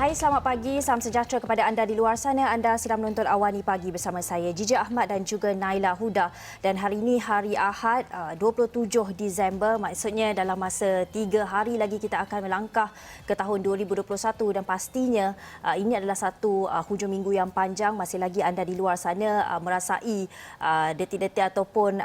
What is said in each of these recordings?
Hai, selamat pagi. Salam sejahtera kepada anda di luar sana. Anda sedang menonton Awani Pagi bersama saya, Jijik Ahmad dan juga Naila Huda. Dan hari ini hari Ahad, 27 Disember. Maksudnya dalam masa 3 hari lagi kita akan melangkah ke tahun 2021 dan pastinya ini adalah satu hujung minggu yang panjang. Masih lagi anda di luar sana merasai detik-detik ataupun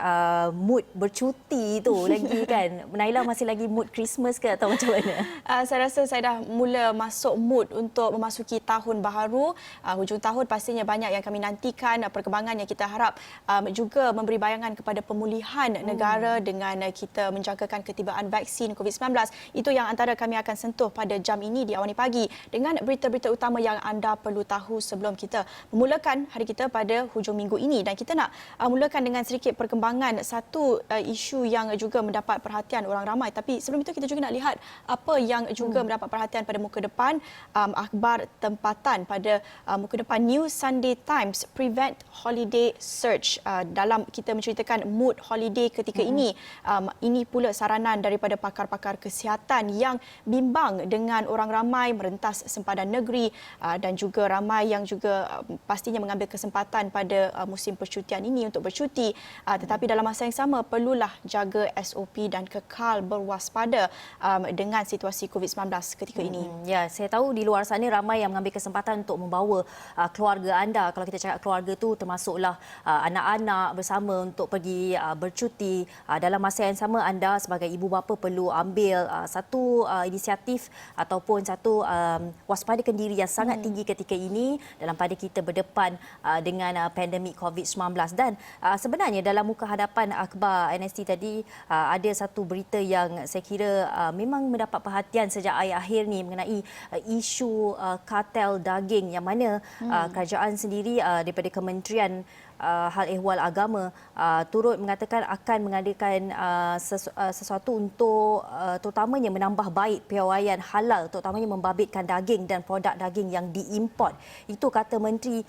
mood bercuti tu lagi kan. Naila masih lagi mood Christmas ke atau macam mana? Saya rasa saya dah mula masuk mood untuk memasuki tahun baharu. Hujung tahun pastinya banyak yang kami nantikan, perkembangan yang kita harap juga memberi bayangan kepada pemulihan negara dengan kita menjangkakan ketibaan vaksin COVID-19. Itu yang antara kami akan sentuh pada jam ini di Awani Pagi dengan berita-berita utama yang anda perlu tahu sebelum kita memulakan hari kita pada hujung minggu ini. Dan kita nak mulakan dengan sedikit perkembangan satu isu yang juga mendapat perhatian orang ramai. Tapi sebelum itu kita juga nak lihat apa yang juga mendapat perhatian pada muka depan akhbar tempatan pada muka depan New Sunday Times, Prevent Holiday Surge. Dalam kita menceritakan mood holiday ketika ini pula saranan daripada pakar-pakar kesihatan yang bimbang dengan orang ramai merentas sempadan negeri dan juga ramai yang juga pastinya mengambil kesempatan pada musim percutian ini untuk bercuti, tetapi dalam masa yang sama perlulah jaga SOP dan kekal berwaspada dengan situasi COVID-19 ketika ini. Ya, saya tahu di luar sana ramai yang mengambil kesempatan untuk membawa keluarga anda. Kalau kita cakap keluarga tu termasuklah anak-anak bersama untuk pergi bercuti. Dalam masa yang sama anda sebagai ibu bapa perlu ambil satu inisiatif ataupun satu waspadakan diri yang sangat tinggi ketika ini dalam pada kita berdepan dengan pandemik COVID-19. Dan sebenarnya dalam muka hadapan akhbar NST tadi ada satu berita yang saya kira memang mendapat perhatian sejak akhir ni mengenai isu kartel daging yang mana kerajaan sendiri daripada Kementerian Hal Ehwal Agama turut mengatakan akan mengadakan sesuatu untuk terutamanya menambah baik piawaian halal, terutamanya membabitkan daging dan produk daging yang diimport. Itu kata Menteri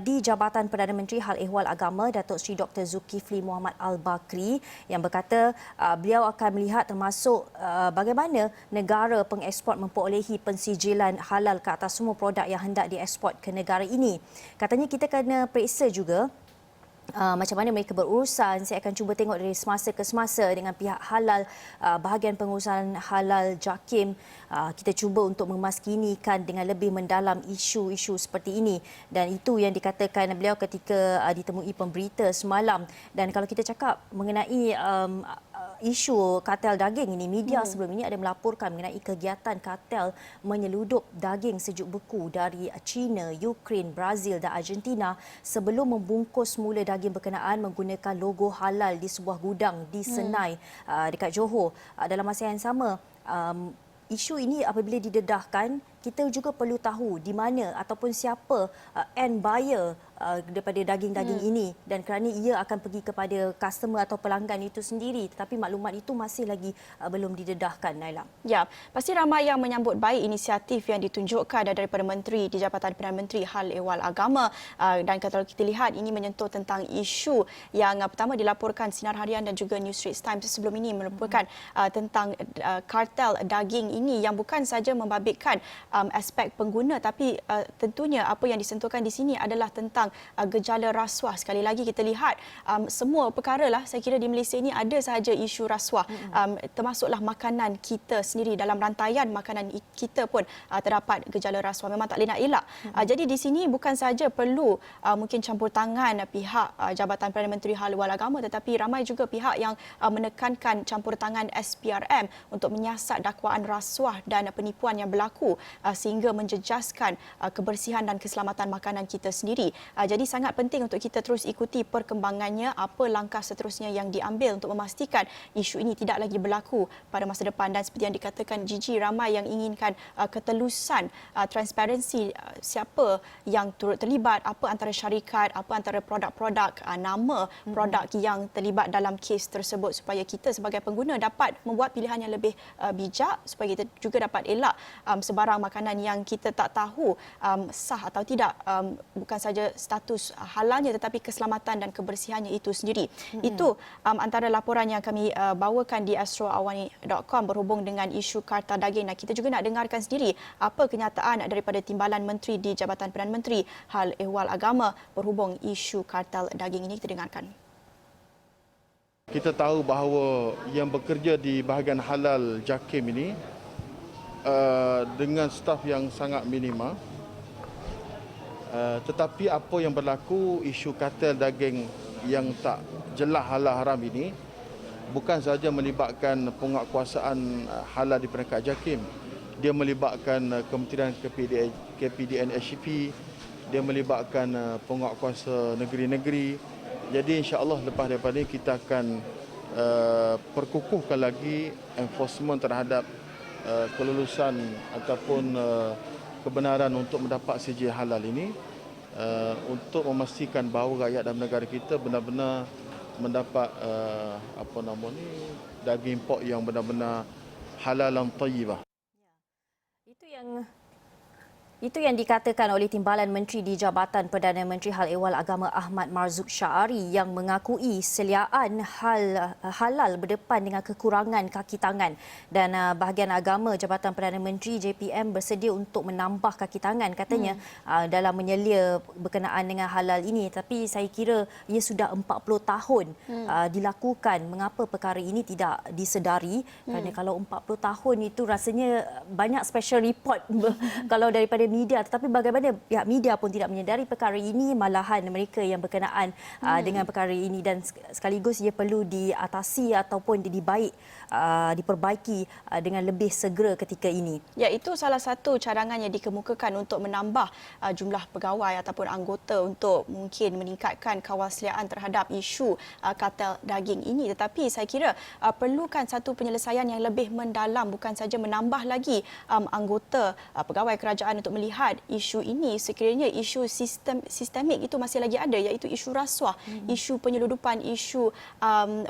di Jabatan Perdana Menteri Hal Ehwal Agama, Datuk Seri Dr. Zulkifli Muhammad Al-Bakri, yang berkata beliau akan melihat termasuk bagaimana negara pengeksport memperolehi pensijilan halal ke atas semua produk yang hendak dieksport ke negara ini. Katanya kita kena periksa juga macam mana mereka berurusan. Saya akan cuba tengok dari semasa ke semasa dengan pihak halal, bahagian pengurusan halal JAKIM. Kita cuba untuk memaskinikan dengan lebih mendalam isu-isu seperti ini. Dan itu yang dikatakan beliau ketika ditemui pemberita semalam. Dan kalau kita cakap mengenai isu kartel daging ini, media sebelum ini ada melaporkan mengenai kegiatan kartel menyeludup daging sejuk beku dari China, Ukraine, Brazil dan Argentina sebelum membungkus mula daging berkenaan menggunakan logo halal di sebuah gudang di Senai dekat Johor. Dalam masa yang sama, isu ini apabila didedahkan, kita juga perlu tahu di mana ataupun siapa end buyer daripada daging-daging ini, dan kerana ia akan pergi kepada customer atau pelanggan itu sendiri, tetapi maklumat itu masih lagi belum didedahkan, Naila. Ya, pasti ramai yang menyambut baik inisiatif yang ditunjukkan daripada Menteri di Jabatan Perdana Menteri Hal Ehwal Agama, dan kalau kita lihat ini menyentuh tentang isu yang pertama dilaporkan Sinar Harian dan juga New Straits Times sebelum ini melaporkan tentang kartel daging ini yang bukan saja membabitkan aspek pengguna, tapi tentunya apa yang disentuhkan di sini adalah tentang gejala rasuah. Sekali lagi kita lihat semua perkara lah, saya kira di Malaysia ini ada sahaja isu rasuah, termasuklah makanan kita sendiri. Dalam rantaian makanan kita pun terdapat gejala rasuah, memang tak boleh nak elak. Jadi di sini bukan saja perlu mungkin campur tangan pihak Jabatan Perdana Menteri Hal Ehwal Agama, tetapi ramai juga pihak yang menekankan campur tangan SPRM untuk menyiasat dakwaan rasuah dan penipuan yang berlaku sehingga menjejaskan kebersihan dan keselamatan makanan kita sendiri. Jadi sangat penting untuk kita terus ikuti perkembangannya, apa langkah seterusnya yang diambil untuk memastikan isu ini tidak lagi berlaku pada masa depan. Dan seperti yang dikatakan Gigi, ramai yang inginkan ketelusan, transparansi, siapa yang turut terlibat, apa antara syarikat, apa antara produk-produk, nama produk yang terlibat dalam kes tersebut, supaya kita sebagai pengguna dapat membuat pilihan yang lebih bijak, supaya kita juga dapat elak sebarang makanan yang kita tak tahu sah atau tidak, bukan saja status halalnya tetapi keselamatan dan kebersihannya itu sendiri. Itu antara laporan yang kami bawakan di astroawani.com berhubung dengan isu karta daging. Nah, kita juga nak dengarkan sendiri apa kenyataan daripada Timbalan Menteri di Jabatan Perdana Menteri Hal Ehwal Agama berhubung isu kartel daging ini. Kita dengarkan. Kita tahu bahawa yang bekerja di bahagian halal JAKIM ini dengan staf yang sangat minima. Tetapi apa yang berlaku isu kartel daging yang tak jelas halal haram ini bukan sahaja melibatkan penguatkuasaan halal di peringkat JAKIM. Dia melibatkan Kementerian KPDN SCP, dia melibatkan penguatkuasa negeri-negeri. Jadi insya-Allah lepas daripada ini kita akan perkukuhkan lagi enforcement terhadap kelulusan ataupun kebenaran untuk mendapat CJ halal ini untuk memastikan bahawa rakyat dalam negara kita benar-benar mendapat daging import yang benar-benar halal dan thayyibah. Itu yang dikatakan oleh Timbalan Menteri di Jabatan Perdana Menteri Hal Ehwal Agama Ahmad Marzuq Syahari yang mengakui seliaan halal berdepan dengan kekurangan kaki tangan dan bahagian agama Jabatan Perdana Menteri JPM bersedia untuk menambah kaki tangan katanya dalam menyelia berkenaan dengan halal ini, tapi saya kira ia sudah 40 tahun dilakukan. Mengapa perkara ini tidak disedari? Kerana kalau 40 tahun itu rasanya banyak special report kalau daripada media, tetapi bagaimana pihak media pun tidak menyedari perkara ini, malahan mereka yang berkenaan dengan perkara ini, dan sekaligus ia perlu diatasi ataupun diperbaiki dengan lebih segera ketika ini. Ya, itu salah satu cadangan yang dikemukakan untuk menambah jumlah pegawai ataupun anggota untuk mungkin meningkatkan kewasliaan terhadap isu kartel daging ini. Tetapi saya kira perlukan satu penyelesaian yang lebih mendalam, bukan saja menambah lagi anggota pegawai kerajaan untuk melihat isu ini. Sekiranya isu sistemik itu masih lagi ada, iaitu isu rasuah, isu penyeludupan, isu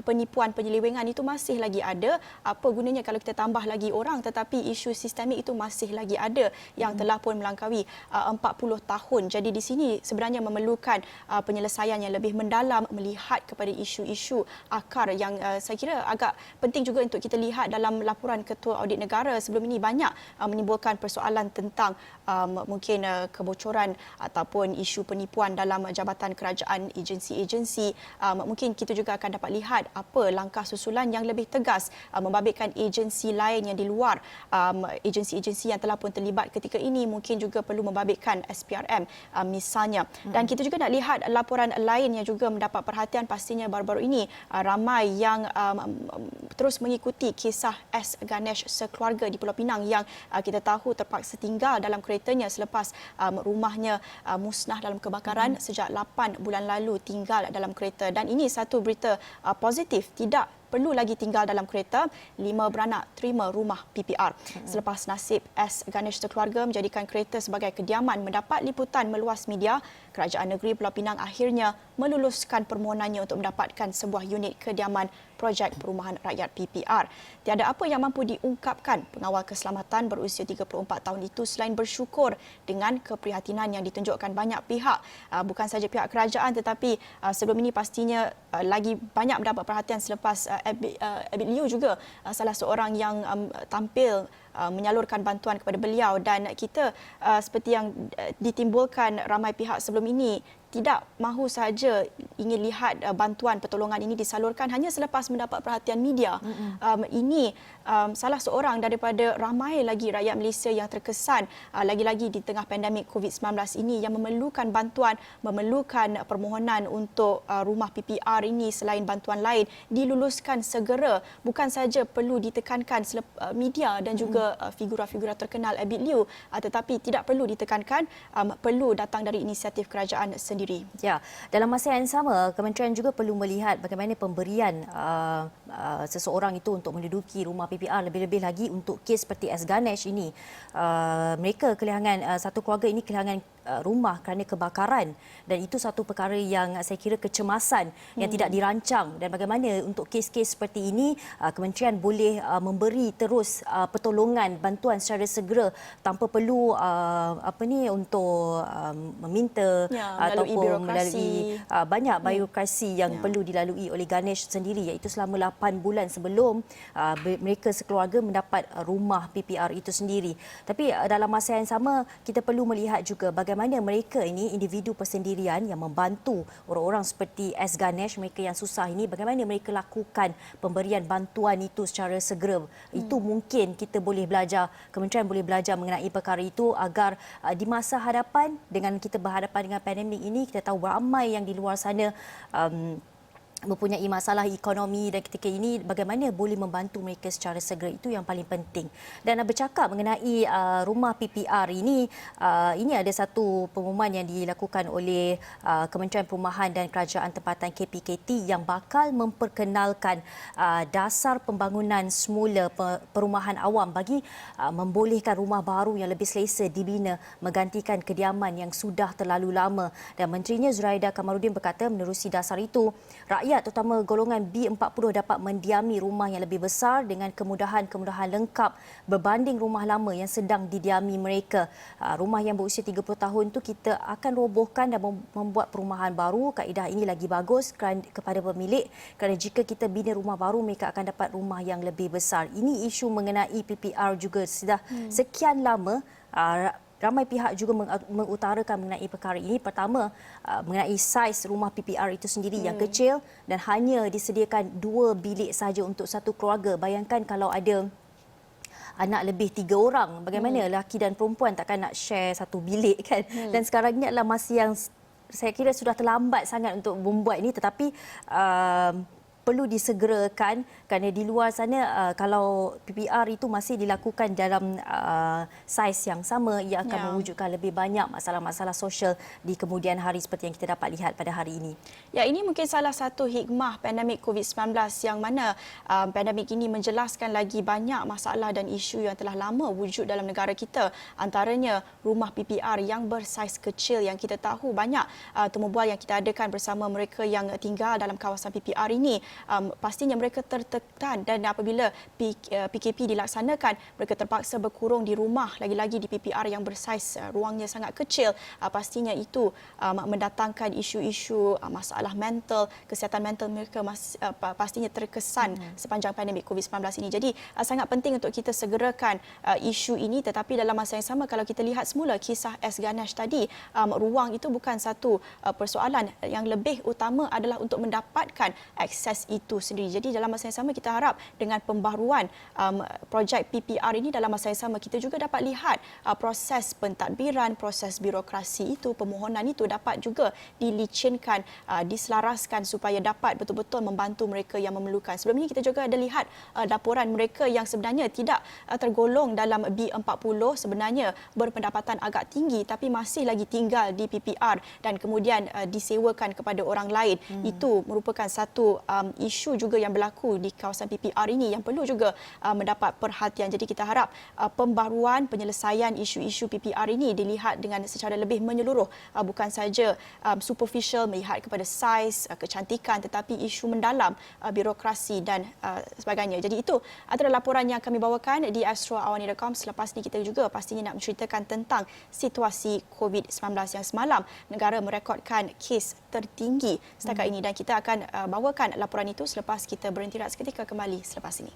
penipuan, penyelewengan itu masih lagi ada. Apa gunanya kalau kita tambah lagi orang tetapi isu sistemik itu masih lagi ada yang telah pun melangkaui 40 tahun. Jadi di sini sebenarnya memerlukan penyelesaian yang lebih mendalam, melihat kepada isu-isu akar yang saya kira agak penting juga untuk kita lihat dalam laporan Ketua Audit Negara sebelum ini, banyak menimbulkan persoalan tentang mungkin kebocoran ataupun isu penipuan dalam jabatan kerajaan, agensi-agensi. Mungkin kita juga akan dapat lihat apa langkah susulan yang lebih tegas membabitkan agensi lain yang di luar agensi-agensi yang telah pun terlibat ketika ini. Mungkin juga perlu membabitkan SPRM misalnya. Dan kita juga nak lihat laporan lain yang juga mendapat perhatian pastinya baru-baru ini. Ramai yang terus mengikuti kisah S. Ganesh sekeluarga di Pulau Pinang yang kita tahu terpaksa tinggal dalam keretanya selepas rumahnya musnah dalam kebakaran sejak 8 bulan lalu, tinggal dalam kereta. Dan ini satu berita positif, tidak perlu lagi tinggal dalam kereta. 5 beranak terima rumah PPR. Selepas nasib S. Ganesh sekeluarga menjadikan kereta sebagai kediaman mendapat liputan meluas media, Kerajaan Negeri Pulau Pinang akhirnya meluluskan permohonannya untuk mendapatkan sebuah unit kediaman projek perumahan rakyat PPR. Tiada apa yang mampu diungkapkan pengawal keselamatan berusia 34 tahun itu selain bersyukur dengan keprihatinan yang ditunjukkan banyak pihak. Bukan saja pihak kerajaan tetapi sebelum ini pastinya lagi banyak mendapat perhatian selepas Abid Liu juga salah seorang yang tampil menyalurkan bantuan kepada beliau, dan kita seperti yang ditimbulkan ramai pihak sebelum ini tidak mahu sahaja ingin lihat bantuan pertolongan ini disalurkan hanya selepas mendapat perhatian media. Ini salah seorang daripada ramai lagi rakyat Malaysia yang terkesan lagi-lagi di tengah pandemik COVID-19 ini yang memerlukan bantuan, memerlukan permohonan untuk rumah PPR ini. Selain bantuan lain diluluskan segera, bukan saja perlu ditekankan media dan juga figura-figura terkenal Abid Liu, tetapi tidak perlu ditekankan, perlu datang dari inisiatif kerajaan sendiri. Ya, dalam masa yang sama, Kementerian juga perlu melihat bagaimana pemberian seseorang itu untuk menduduki rumah PPR, lebih-lebih lagi untuk kes seperti S. Ganesh ini. Mereka kehilangan, satu keluarga ini kehilangan rumah kerana kebakaran, dan itu satu perkara yang saya kira kecemasan yang tidak dirancang. Dan bagaimana untuk kes-kes seperti ini kementerian boleh memberi terus pertolongan, bantuan secara segera tanpa perlu untuk meminta ataupun melalui banyak birokrasi yang perlu dilalui oleh Ganesh sendiri, iaitu selama 8 bulan sebelum mereka sekeluarga mendapat rumah PPR itu sendiri. Tapi dalam masa yang sama kita perlu melihat juga bagaimana mereka ini individu persendirian yang membantu orang-orang seperti S. Ganesh, mereka yang susah ini, bagaimana mereka lakukan pemberian bantuan itu secara segera. Itu mungkin kita boleh belajar, kementerian boleh belajar mengenai perkara itu agar di masa hadapan dengan kita berhadapan dengan pandemik ini, kita tahu ramai yang di luar sana mempunyai masalah ekonomi, dan ketika ini bagaimana boleh membantu mereka secara segera, itu yang paling penting. Dan bercakap mengenai rumah PPR ini ada satu pengumuman yang dilakukan oleh Kementerian Perumahan dan Kerajaan Tempatan KPKT yang bakal memperkenalkan dasar pembangunan semula perumahan awam bagi membolehkan rumah baru yang lebih selesa dibina menggantikan kediaman yang sudah terlalu lama. Dan Menterinya Zuraida Kamarudin berkata menerusi dasar itu, rakyat terutama golongan B40 dapat mendiami rumah yang lebih besar dengan kemudahan-kemudahan lengkap berbanding rumah lama yang sedang didiami mereka. Rumah yang berusia 30 tahun tu kita akan robohkan dan membuat perumahan baru. Kaedah ini lagi bagus kepada pemilik, kerana jika kita bina rumah baru, mereka akan dapat rumah yang lebih besar. Ini isu mengenai PPR juga sudah sekian lama. Ramai pihak juga mengutarakan mengenai perkara ini. Pertama, mengenai saiz rumah PPR itu sendiri yang kecil dan hanya disediakan 2 bilik saja untuk satu keluarga. Bayangkan kalau ada anak lebih 3 orang, bagaimana lelaki dan perempuan takkan nak share satu bilik kan. Dan sekarang ini adalah masa yang saya kira sudah terlambat sangat untuk membuat ini, tetapi perlu disegerakan kerana di luar sana kalau PPR itu masih dilakukan dalam saiz yang sama, ia akan mewujudkan lebih banyak masalah-masalah sosial di kemudian hari seperti yang kita dapat lihat pada hari ini. Ya, ini mungkin salah satu hikmah pandemik COVID-19 yang mana pandemik ini menjelaskan lagi banyak masalah dan isu yang telah lama wujud dalam negara kita. Antaranya rumah PPR yang bersaiz kecil, yang kita tahu banyak temu bual yang kita adakan bersama mereka yang tinggal dalam kawasan PPR ini. Pastinya mereka tertekan, dan apabila PKP dilaksanakan, mereka terpaksa berkurung di rumah, lagi-lagi di PPR yang bersaiz ruangnya sangat kecil. Pastinya itu mendatangkan isu-isu masalah mental, kesihatan mental mereka pastinya terkesan sepanjang pandemik COVID-19 ini. Jadi sangat penting untuk kita segerakan isu ini, tetapi dalam masa yang sama kalau kita lihat semula kisah S. Ganesh tadi, ruang itu bukan satu persoalan. Yang lebih utama adalah untuk mendapatkan akses itu sendiri. Jadi dalam masa yang sama kita harap dengan pembaharuan projek PPR ini, dalam masa yang sama kita juga dapat lihat proses pentadbiran, proses birokrasi itu, permohonan itu dapat juga dilicinkan, diselaraskan supaya dapat betul-betul membantu mereka yang memerlukan. Sebelum ini kita juga ada lihat laporan mereka yang sebenarnya tidak tergolong dalam B40, sebenarnya berpendapatan agak tinggi tapi masih lagi tinggal di PPR dan kemudian disewakan kepada orang lain. Itu merupakan satu isu juga yang berlaku di kawasan PPR ini yang perlu juga mendapat perhatian. Jadi kita harap pembaruan penyelesaian isu-isu PPR ini dilihat dengan secara lebih menyeluruh, bukan saja superficial melihat kepada saiz, kecantikan, tetapi isu mendalam, birokrasi dan sebagainya. Jadi itu antara laporan yang kami bawakan di astroawani.com. Selepas ini kita juga pastinya nak menceritakan tentang situasi COVID-19 yang semalam negara merekodkan kes tertinggi setakat ini, dan kita akan bawakan laporan itu selepas kita berhenti seketika, kembali selepas ini.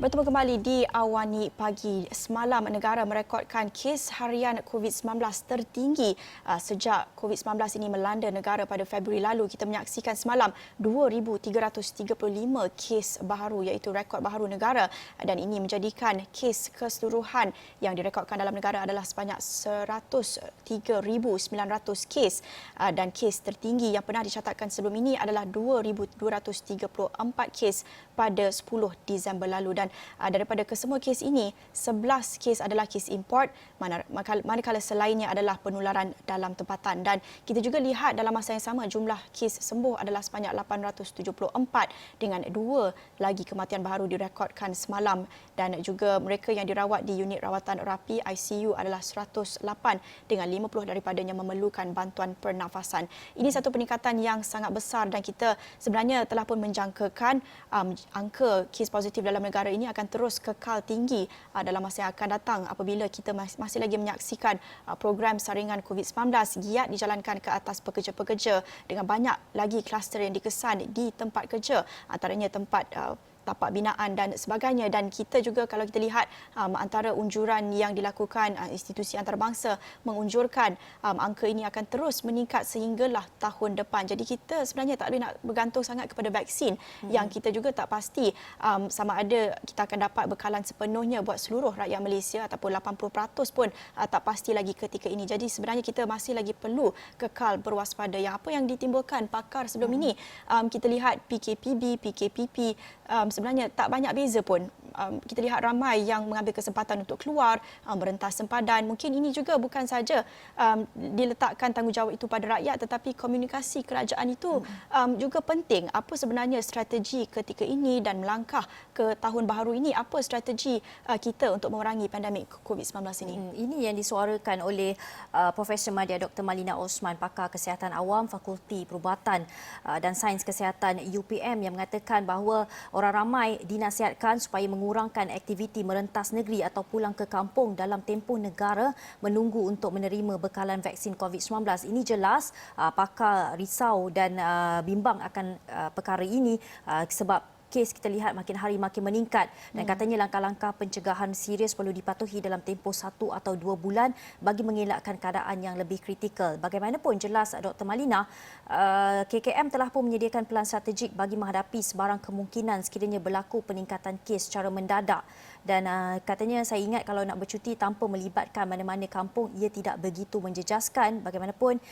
Bertemu kembali di Awani Pagi. Semalam negara merekodkan kes harian COVID-19 tertinggi sejak COVID-19 ini melanda negara pada Februari lalu. Kita menyaksikan semalam 2,335 kes baharu iaitu rekod baharu negara dan ini menjadikan kes keseluruhan yang direkodkan dalam negara adalah sebanyak 103,900 kes dan kes tertinggi yang pernah dicatatkan sebelum ini adalah 2,234 kes pada 10 Disember lalu dan daripada kesemua kes ini 11 kes adalah kes import manakala selainnya adalah penularan dalam tempatan dan kita juga lihat dalam masa yang sama jumlah kes sembuh adalah sebanyak 874 dengan 2 lagi kematian baharu direkodkan semalam dan juga mereka yang dirawat di unit rawatan rapi ICU adalah 108 dengan 50 daripadanya memerlukan bantuan pernafasan. Ini satu peningkatan yang sangat besar dan kita sebenarnya telah pun menjangkakan angka kes positif dalam negara ini akan terus kekal tinggi dalam masa yang akan datang apabila kita masih lagi menyaksikan program saringan COVID-19 giat dijalankan ke atas pekerja-pekerja dengan banyak lagi kluster yang dikesan di tempat kerja antaranya tempat tapak binaan dan sebagainya dan kita juga kalau kita lihat antara unjuran yang dilakukan institusi antarabangsa mengunjurkan angka ini akan terus meningkat sehinggalah tahun depan. Jadi kita sebenarnya tak boleh nak bergantung sangat kepada vaksin yang kita juga tak pasti sama ada kita akan dapat bekalan sepenuhnya buat seluruh rakyat Malaysia ataupun 80% pun tak pasti lagi ketika ini. Jadi sebenarnya kita masih lagi perlu kekal berwaspada. Yang apa yang ditimbulkan pakar sebelum ini kita lihat PKPB, PKPP sebenarnya tak banyak beza pun. Kita lihat ramai yang mengambil kesempatan untuk keluar, merentas sempadan. Mungkin ini juga bukan saja diletakkan tanggungjawab itu pada rakyat tetapi komunikasi kerajaan itu juga penting. Apa sebenarnya strategi ketika ini dan melangkah ke tahun baharu ini? Apa strategi kita untuk memerangi pandemik COVID-19 ini? Ini yang disuarakan oleh Profesor Madya Dr. Malina Osman, pakar kesihatan awam Fakulti Perubatan dan Sains Kesihatan UPM yang mengatakan bahawa orang ramai dinasihatkan supaya mengurangkan aktiviti merentas negeri atau pulang ke kampung dalam tempoh negara menunggu untuk menerima bekalan vaksin COVID-19. Ini jelas pakar risau dan bimbang akan perkara ini sebab kes kita lihat makin hari makin meningkat dan katanya langkah-langkah pencegahan serius perlu dipatuhi dalam tempoh 1 atau 2 bulan bagi mengelakkan keadaan yang lebih kritikal. Bagaimanapun jelas Dr. Malina, KKM telah pun menyediakan pelan strategik bagi menghadapi sebarang kemungkinan sekiranya berlaku peningkatan kes secara mendadak dan katanya saya ingat kalau nak bercuti tanpa melibatkan mana-mana kampung ia tidak begitu menjejaskan. Bagaimanapun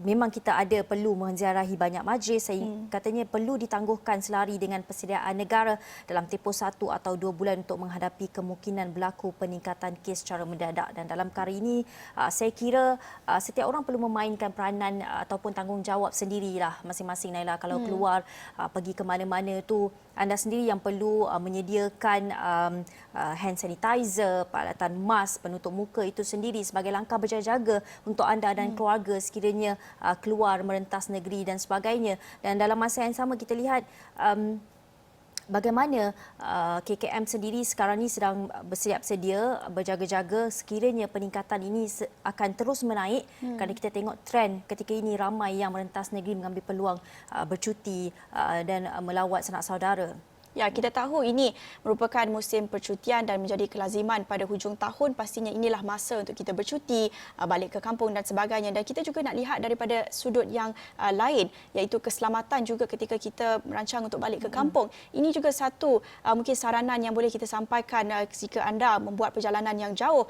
memang kita ada perlu menziarahi banyak majlis. Katanya perlu ditangguhkan selari dengan persediaan negara dalam tempoh 1 atau 2 bulan untuk menghadapi kemungkinan berlaku peningkatan kes secara mendadak. Dan dalam perkara ini, saya kira setiap orang perlu memainkan peranan ataupun tanggungjawab sendirilah masing-masing. Naila, kalau keluar pergi ke mana-mana tu, anda sendiri yang perlu menyediakan hand sanitizer, peralatan mask, penutup muka itu sendiri sebagai langkah berjaga-jaga untuk anda dan keluarga sekiranya keluar merentas negeri dan sebagainya. Dan dalam masa yang sama kita lihat bagaimana KKM sendiri sekarang ini sedang bersiap sedia berjaga-jaga sekiranya peningkatan ini akan terus menaik kerana kita tengok trend ketika ini ramai yang merentas negeri mengambil peluang bercuti dan melawat sanak saudara. Ya, kita tahu ini merupakan musim percutian dan menjadi kelaziman pada hujung tahun. Pastinya inilah masa untuk kita bercuti, balik ke kampung dan sebagainya. Dan kita juga nak lihat daripada sudut yang lain, iaitu keselamatan juga ketika kita merancang untuk balik ke kampung. Ini juga satu mungkin saranan yang boleh kita sampaikan jika anda membuat perjalanan yang jauh.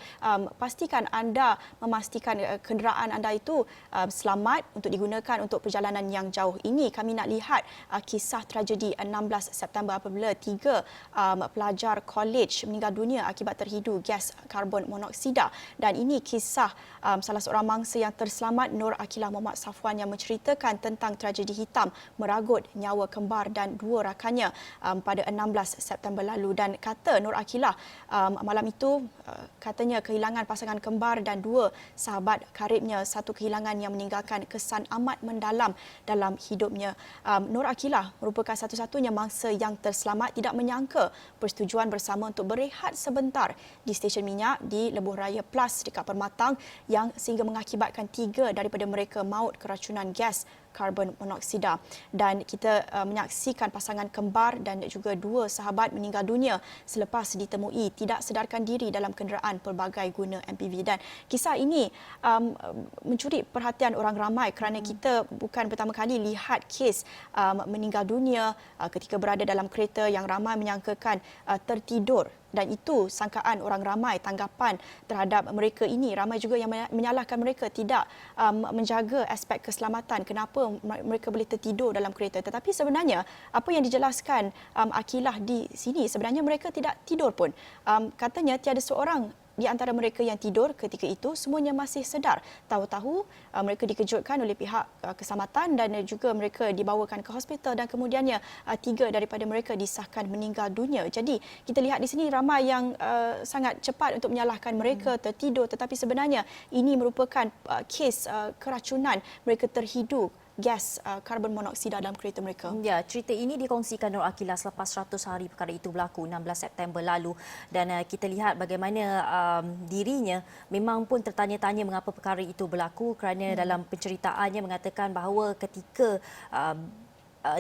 Pastikan anda memastikan kenderaan anda itu selamat untuk digunakan untuk perjalanan yang jauh. Ini kami nak lihat kisah tragedi 16 September apabila 3 pelajar college meninggal dunia akibat terhidu gas karbon monoksida dan ini kisah salah seorang mangsa yang terselamat, Nur Akilah Muhammad Safwan, yang menceritakan tentang tragedi hitam meragut nyawa kembar dan 2 rakannya pada 16 September lalu dan kata Nur Akilah malam itu katanya kehilangan pasangan kembar dan 2 sahabat karibnya, satu kehilangan yang meninggalkan kesan amat mendalam dalam hidupnya. Nur Akilah merupakan satu-satunya mangsa yang terselamat tidak menyangka persetujuan bersama untuk berehat sebentar di stesen minyak di Lebuh Raya Plus dekat Permatang yang sehingga mengakibatkan 3 daripada mereka maut keracunan gas karbon monoksida. Dan kita menyaksikan pasangan kembar dan juga dua sahabat meninggal dunia selepas ditemui tidak sedarkan diri dalam kenderaan pelbagai guna MPV. Dan kisah ini mencuri perhatian orang ramai kerana kita bukan pertama kali lihat kes meninggal dunia ketika berada dalam kereta yang ramai menyangkakan tertidur. Dan itu sangkaan orang ramai, tanggapan terhadap mereka ini. Ramai juga yang menyalahkan mereka tidak menjaga aspek keselamatan. Kenapa mereka boleh tertidur dalam kereta. Tetapi sebenarnya apa yang dijelaskan Akilah di sini, sebenarnya mereka tidak tidur pun. Katanya tiada seorang di antara mereka yang tidur ketika itu, semuanya masih sedar. Tahu-tahu mereka dikejutkan oleh pihak keselamatan dan juga mereka dibawakan ke hospital dan kemudiannya 3 daripada mereka disahkan meninggal dunia. Jadi kita lihat di sini ramai yang sangat cepat untuk menyalahkan mereka tertidur, tetapi sebenarnya ini merupakan kes keracunan, mereka terhidu gas karbon monoksida dalam kereta mereka. Ya, cerita ini dikongsikan Nur Akilah selepas 100 hari perkara itu berlaku 16 September lalu dan kita lihat bagaimana dirinya memang pun tertanya-tanya mengapa perkara itu berlaku kerana dalam penceritaannya mengatakan bahawa ketika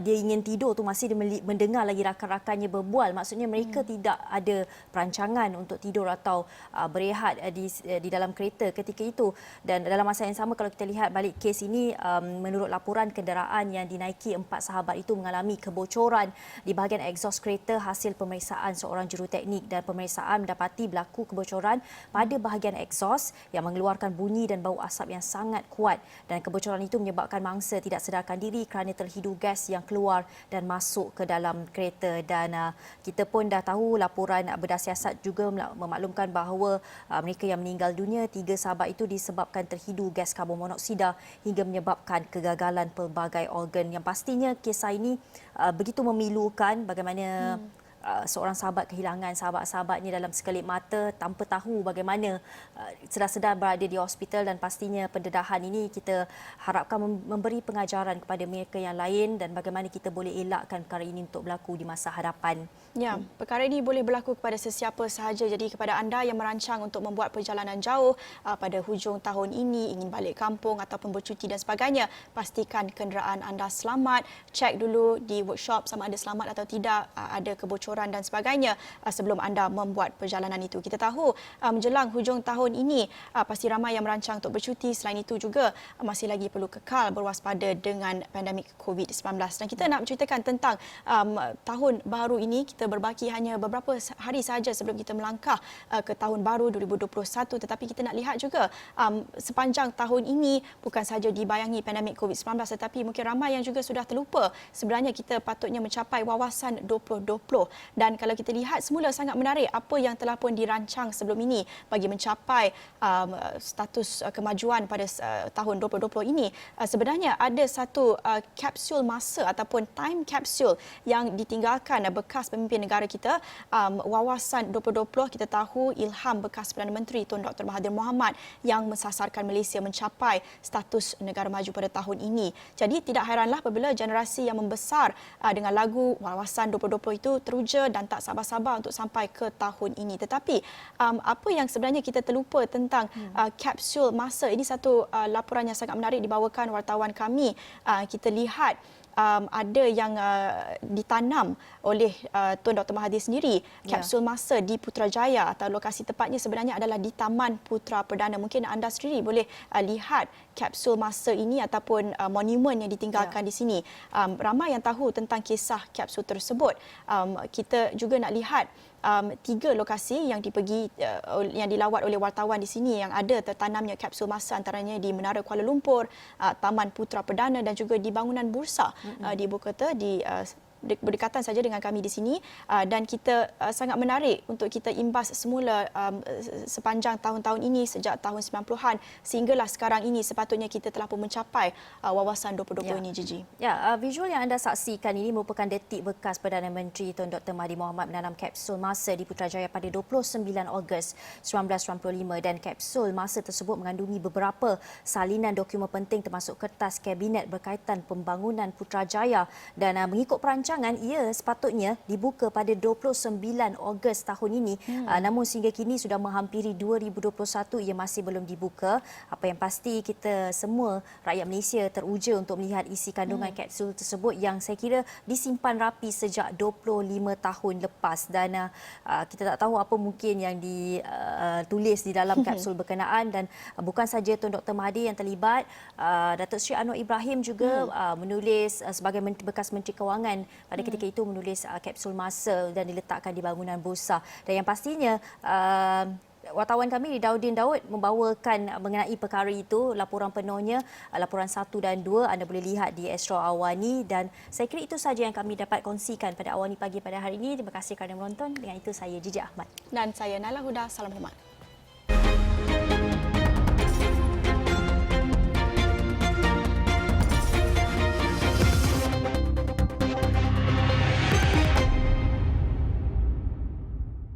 dia ingin tidur tu masih dia mendengar lagi rakan-rakannya berbual. Maksudnya mereka tidak ada perancangan untuk tidur atau berehat di dalam kereta ketika itu. Dan dalam masa yang sama kalau kita lihat balik kes ini, menurut laporan kenderaan yang dinaiki 4 sahabat itu mengalami kebocoran di bahagian exhaust kereta hasil pemeriksaan seorang juruteknik dan pemeriksaan mendapati berlaku kebocoran pada bahagian exhaust yang mengeluarkan bunyi dan bau asap yang sangat kuat. Dan kebocoran itu menyebabkan mangsa tidak sedarkan diri kerana terhidu gas yang keluar dan masuk ke dalam kereta. Dan kita pun dah tahu laporan berdasiasat juga memaklumkan bahawa mereka yang meninggal dunia, 3 sahabat itu disebabkan terhidu gas karbon monoksida hingga menyebabkan kegagalan pelbagai organ. Yang pastinya kisah ini begitu memilukan bagaimana seorang sahabat kehilangan sahabat-sahabatnya dalam sekelip mata tanpa tahu bagaimana sedar-sedar berada di hospital, dan pastinya pendedahan ini kita harapkan memberi pengajaran kepada mereka yang lain dan bagaimana kita boleh elakkan perkara ini untuk berlaku di masa hadapan. Ya, perkara ini boleh berlaku kepada sesiapa sahaja. Jadi kepada anda yang merancang untuk membuat perjalanan jauh pada hujung tahun ini, ingin balik kampung ataupun bercuti dan sebagainya, pastikan kenderaan anda selamat. Cek dulu di workshop sama ada selamat atau tidak, ada kebocoran dan sebagainya sebelum anda membuat perjalanan itu. Kita tahu menjelang hujung tahun ini pasti ramai yang merancang untuk bercuti. Selain itu juga masih lagi perlu kekal berwaspada dengan pandemik COVID-19. Dan kita nak menceritakan tentang tahun baru ini. Kita berbaki hanya beberapa hari sahaja sebelum kita melangkah ke tahun baru 2021, tetapi kita nak lihat juga sepanjang tahun ini bukan sahaja dibayangi pandemik COVID-19, tetapi mungkin ramai yang juga sudah terlupa sebenarnya kita patutnya mencapai wawasan 2020. Dan kalau kita lihat semula sangat menarik apa yang telah pun dirancang sebelum ini bagi mencapai status kemajuan pada tahun 2020 ini. Sebenarnya ada satu kapsul masa ataupun time capsule yang ditinggalkan bekas pemimpin negara kita. Wawasan 2020 kita tahu ilham bekas Perdana Menteri Tun Dr. Mahathir Mohamad yang mensasarkan Malaysia mencapai status negara maju pada tahun ini. Jadi tidak hairanlah apabila generasi yang membesar dengan lagu Wawasan 2020 itu teruja dan tak sabar-sabar untuk sampai ke tahun ini. Tetapi apa yang sebenarnya kita terlupa tentang kapsul masa ini, satu laporan yang sangat menarik dibawakan wartawan kami. Kita lihat ada yang ditanam oleh Tun Dr. Mahathir sendiri, kapsul masa di Putrajaya, atau lokasi tepatnya sebenarnya adalah di Taman Putra Perdana. Mungkin anda sendiri boleh lihat kapsul masa ini ataupun monumen yang ditinggalkan di sini. Ramai yang tahu tentang kisah kapsul tersebut. Kita juga nak lihat 3 lokasi yang yang dilawat oleh wartawan di sini yang ada tertanamnya kapsul masa, antaranya di Menara Kuala Lumpur, Taman Putra Perdana dan juga di bangunan bursa di Ibu Kota, berdekatan saja dengan kami di sini. Dan kita sangat menarik untuk kita imbas semula sepanjang tahun-tahun ini sejak tahun 90-an sehinggalah sekarang ini. Sepatutnya kita telah pun mencapai wawasan 2020 ini, Gigi. Ya, visual yang anda saksikan ini merupakan detik bekas Perdana Menteri Tun Dr. Mahathir Mohamad menanam kapsul masa di Putrajaya pada 29 Ogos 1995, dan kapsul masa tersebut mengandungi beberapa salinan dokumen penting termasuk kertas kabinet berkaitan pembangunan Putrajaya. Dan mengikut perancangan rancangan ia sepatutnya dibuka pada 29 Ogos tahun ini. Namun sehingga kini sudah menghampiri 2021 ia masih belum dibuka. Apa yang pasti kita semua rakyat Malaysia teruja untuk melihat isi kandungan kapsul tersebut yang saya kira disimpan rapi sejak 25 tahun lepas dan kita tak tahu apa mungkin yang ditulis di dalam kapsul berkenaan dan bukan saja Tun Dr. Mahathir yang terlibat, Datuk Seri Anwar Ibrahim juga menulis sebagai bekas Menteri Kewangan pada ketika itu menulis kapsul masa dan diletakkan di bangunan Bursa. Dan yang pastinya wartawan kami Daudin Daud membawakan mengenai perkara itu, laporan penuhnya, laporan 1 dan 2 anda boleh lihat di Astro Awani dan saya kira itu saja yang kami dapat kongsikan pada Awani pagi pada hari ini. Terima kasih kerana menonton. Dengan itu saya Jijak Ahmad. Dan saya Nala Huda. Salam hormat.